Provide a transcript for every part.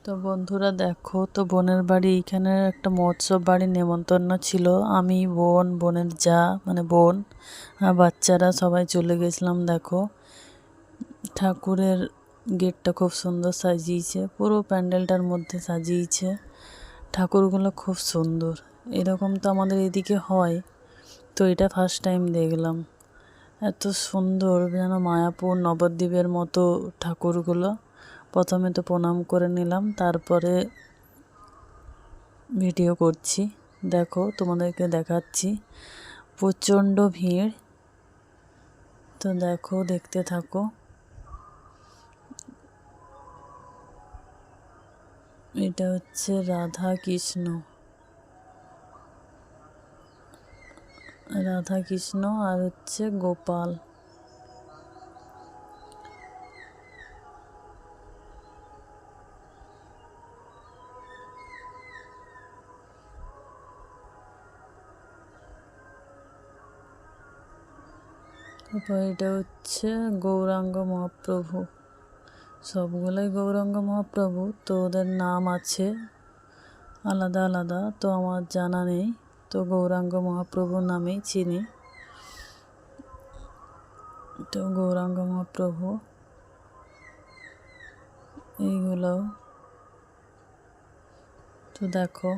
তো বন্ধুরা দেখো, তো বোনের বাড়ি এইখানে একটা মহোৎসব বাড়ির নেমন্তন্ন ছিল। আমি, বোনের যা মানে বোন আর বাচ্চারা সবাই চলে গেছিলাম। দেখো, ঠাকুরের গেটটা খুব সুন্দর সাজিয়েছে, পুরো প্যান্ডেলটার মধ্যে সাজিয়েছে। ঠাকুরগুলো খুব সুন্দর, এরকম তো আমাদের এদিকে হয়, তো এটা ফার্স্ট টাইম দেখলাম। এত সুন্দর, যেন মায়াপুর নবদ্বীপের মতো ঠাকুরগুলো। প্রথমে তো প্রণাম করে নিলাম, তারপরে ভিডিও করছি। দেখো, তোমাদেরকে দেখাচ্ছি, প্রচণ্ড ভিড়। তো দেখো, দেখতে থাকো। এটা হচ্ছে রাধা কৃষ্ণ আর হচ্ছে গোপাল। তারপর এটা হচ্ছে গৌরাঙ্গ মহাপ্রভু। সবগুলোই গৌরাঙ্গ মহাপ্রভু, তো ওদের নাম আছে আলাদা আলাদা, তো আমার জানা নেই। তো গৌরাঙ্গ মহাপ্রভু নামেই চিনি। তো গৌরাঙ্গ মহাপ্রভু এইগুলো। তো দেখো,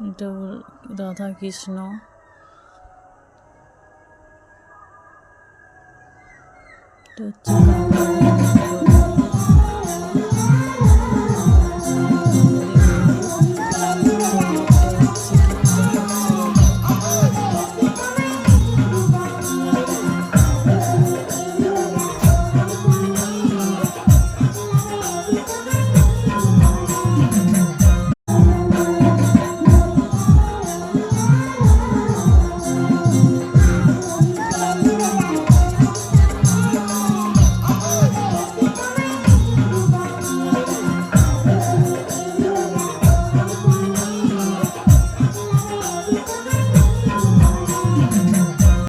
এটা রাধা কৃষ্ণ। এটা হচ্ছে